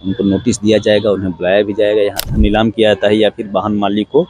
उनको नोटिस दिया जाएगा, उन्हें बुलाया भी जाएगा, यहाँ नीलाम किया जाता है या फिर वाहन मालिक को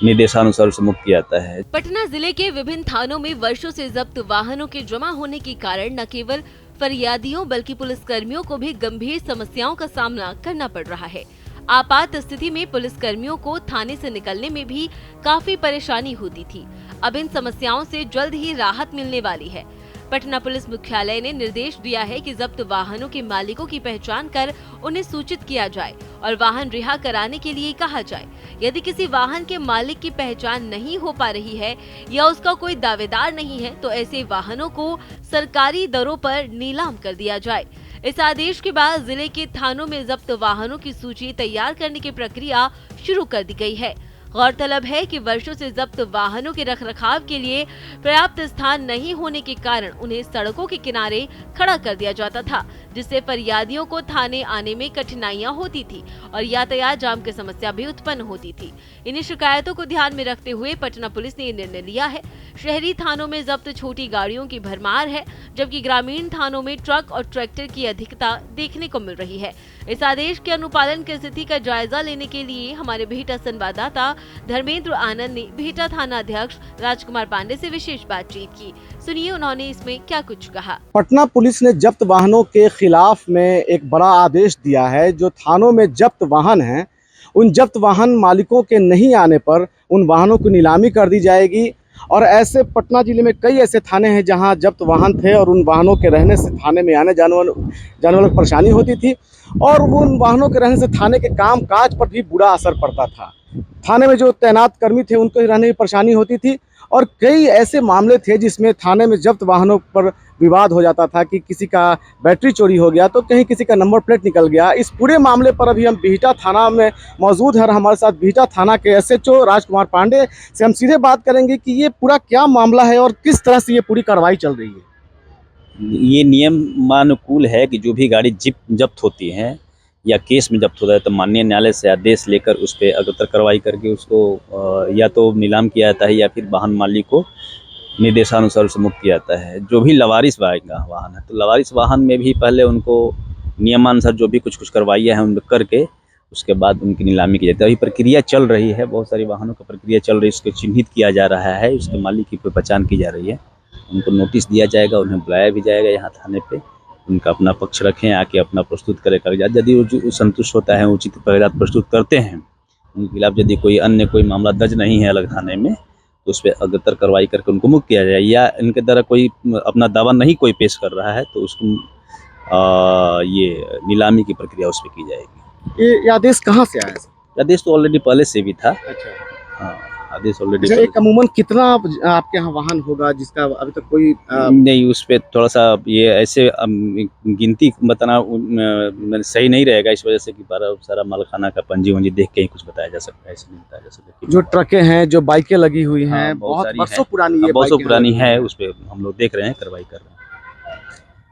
निर्देशानुसार से मुक्त किया जाता है। पटना जिले के विभिन्न थानों में वर्षों से जब्त वाहनों के जमा होने के कारण न केवल फरियादियों बल्कि पुलिसकर्मियों को भी गंभीर समस्याओं का सामना करना पड़ रहा है। आपात स्थिति में पुलिसकर्मियों को थाने से निकलने में भी काफी परेशानी होती थी। अब इन समस्याओं से जल्द ही राहत मिलने वाली है। पटना पुलिस मुख्यालय ने निर्देश दिया है कि जब्त वाहनों के मालिकों की पहचान कर उन्हें सूचित किया जाए और वाहन रिहा कराने के लिए कहा जाए। यदि किसी वाहन के मालिक की पहचान नहीं हो पा रही है या उसका कोई दावेदार नहीं है तो ऐसे वाहनों को सरकारी दरों पर नीलाम कर दिया जाए। इस आदेश के बाद जिले के थानों में जब्त वाहनों की सूची तैयार करने की प्रक्रिया शुरू कर दी गई है। गौरतलब है कि वर्षों से जब्त वाहनों के रखरखाव के लिए पर्याप्त स्थान नहीं होने के कारण उन्हें सड़कों के किनारे खड़ा कर दिया जाता था, जिससे फरियादियों को थाने आने में कठिनाइयां होती थी और यातायात जाम की समस्या भी उत्पन्न होती थी। इन्हीं शिकायतों को ध्यान में रखते हुए पटना पुलिस ने ये निर्णय लिया है। शहरी थानों में जब्त छोटी गाड़ियों की भरमार है, जबकि ग्रामीण थानों में ट्रक और ट्रैक्टर की अधिकता देखने को मिल रही है। इस आदेश के अनुपालन की स्थिति का जायजा लेने के लिए हमारे बिहटा संवाददाता धर्मेंद्र आनंद ने बिहटा थाना अध्यक्ष राजकुमार पांडे से विशेष बातचीत की। सुनिए उन्होंने इसमें क्या कुछ कहा। पटना पुलिस ने जब्त वाहनों के खिलाफ में एक बड़ा आदेश दिया है। जो थानों में जब्त वाहन हैं, उन जब्त वाहन मालिकों के नहीं आने पर उन वाहनों की नीलामी कर दी जाएगी। और ऐसे पटना जिले में कई ऐसे थाने हैं जहां जब्त वाहन थे और उन वाहनों के रहने से थाने में आने जाने वालों को परेशानी होती थी और उन वाहनों के रहने से थाने के काम काज पर भी बुरा असर पड़ता था। थाने में जो तैनात कर्मी थे उनको रहने में परेशानी होती थी और कई ऐसे मामले थे जिसमें थाने में जब्त वाहनों पर विवाद हो जाता था कि किसी का बैटरी चोरी हो गया तो कहीं किसी का नंबर प्लेट निकल गया। इस पूरे मामले पर अभी हम बिहटा थाना में मौजूद हैं और हमारे साथ बिहटा थाना के एसएचओ राजकुमार पांडे से हम सीधे बात करेंगे कि ये पूरा क्या मामला है और किस तरह से ये पूरी कार्रवाई चल रही है। ये नियमानुकूल है कि जो भी गाड़ी जब्त होती है या केस में जब्त होता है तो माननीय न्यायालय से आदेश लेकर उस पर अग्रतर कार्रवाई करके उसको या तो नीलाम किया जाता है या फिर वाहन मालिक को निर्देशानुसार उसे मुक्त किया जाता है। जो भी लवारिस वाहन है तो लवारिस वाहन में भी पहले उनको नियमानुसार जो भी कुछ करवाइयाँ हैं उन करके उसके बाद उनकी नीलामी की जाती है। अभी प्रक्रिया चल रही है, बहुत सारी वाहनों की प्रक्रिया चल रही है, उसको चिन्हित किया जा रहा है, उसके मालिक की पहचान की जा रही है, उनको नोटिस दिया जाएगा, उन्हें बुलाया भी जाएगा यहाँ थाने पे, उनका अपना पक्ष रखें, आके अपना प्रस्तुत करें कागजात। यदि वो संतुष्ट होता है, उचित कागजात प्रस्तुत करते हैं, उनके खिलाफ यदि कोई मामला दर्ज नहीं है अलग थाने में तो उस पर अग्रतर कार्रवाई करके उनको मुक्त किया जाए। या इनके द्वारा कोई अपना दावा नहीं कोई पेश कर रहा है तो उसको ये नीलामी की प्रक्रिया उस पर की जाएगी। ये आदेश कहाँ से आया? आदेश तो ऑलरेडी पहले से भी था। अच्छा, हाँ, आदेश ऑलरेडी। एक अमूमन कितना आपके यहाँ वाहन होगा जिसका अभी तक कोई नहीं, उस पर थोड़ा सा ये ऐसे गिनती बताना सही नहीं रहेगा, इस वजह से कि सारा मालखाना का पंजी वंजी देख के ही कुछ बताया जा सकता है, ऐसे नहीं बताया जा सकता। जो ट्रकें हैं, जो बाइकें लगी हुई हैं, हाँ, बहुत वर्षों पुरानी, ये बहुत पुरानी है, उस पर हम लोग देख रहे हैं, कार्रवाई कर रहे हैं।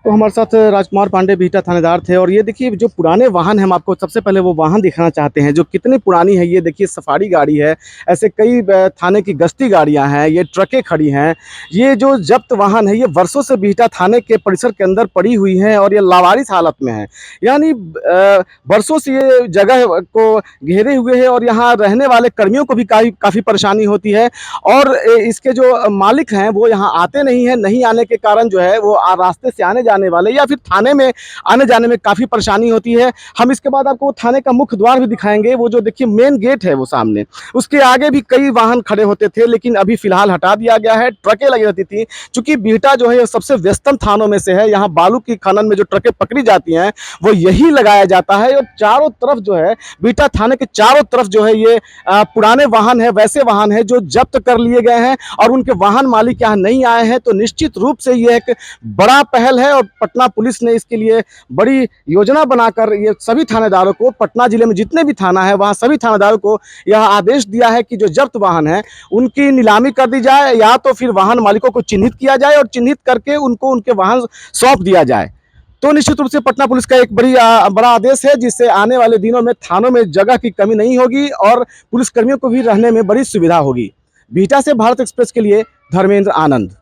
तो हमारे साथ राजकुमार पांडे बिहटा थानेदार थे और ये देखिए जो पुराने वाहन हैं, हम आपको सबसे पहले वो वाहन दिखाना चाहते हैं जो कितनी पुरानी है। ये देखिए सफारी गाड़ी है, ऐसे कई थाने की गश्ती गाड़ियां हैं, ये ट्रकें खड़ी हैं। ये जो जब्त वाहन है ये वर्षों से बिहटा थाने के परिसर के अंदर पड़ी हुई हैं और ये लावारिस हालत में है, यानी वर्षों से ये जगह को घेरे हुए है और यहाँ रहने वाले कर्मियों को भी काफ़ी परेशानी होती है। और इसके जो मालिक हैं वो यहाँ आते नहीं हैं, नहीं आने के कारण जो है वो रास्ते से आने जाने वाले या फिर थाने में आने जाने में काफ़ी परेशानी होती है। हम इसके बाद आपको थाने का मुख्य द्वार भी दिखाएंगे। वो जो देखिए मेन गेट है वो सामने, उसके आगे भी कई वाहन खड़े होते थे लेकिन अभी फिलहाल हटा दिया गया है। ट्रकें लगी रहती थी, चूंकि बिहटा जो है सबसे व्यस्तम थानों में से है। यहाँ बालू की खनन में जो ट्रकें पकड़ी जाती हैं वो यही लगाया जाता है और चारों तरफ जो है बिहटा थाने के चारों तरफ जो है ये पुराने वाहन है, वैसे वाहन है जो जब्त कर लिए गए हैं और उनके वाहन मालिक यहाँ नहीं आए हैं। तो निश्चित रूप से ये एक बड़ा पहल है और पटना पुलिस ने इसके लिए बड़ी योजना बनाकर ये सभी थानेदारों को, पटना जिले में जितने भी थाना है वहाँ सभी थानेदारों को यह आदेश दिया है कि जो जब्त वाहन है उनकी नीलामी कर दी जाए या तो फिर वाहन मालिकों को चिन्हित किया जाए और चिन्हित करके उनको उनके वाहन सौंप दिया जाए। तो निश्चित रूप से पटना पुलिस का एक बड़ा आदेश है जिससे आने वाले दिनों में थानों में जगह की कमी नहीं होगी और पुलिसकर्मियों को भी रहने में बड़ी सुविधा होगी। बिहटा से भारत एक्सप्रेस के लिए धर्मेंद्र आनंद।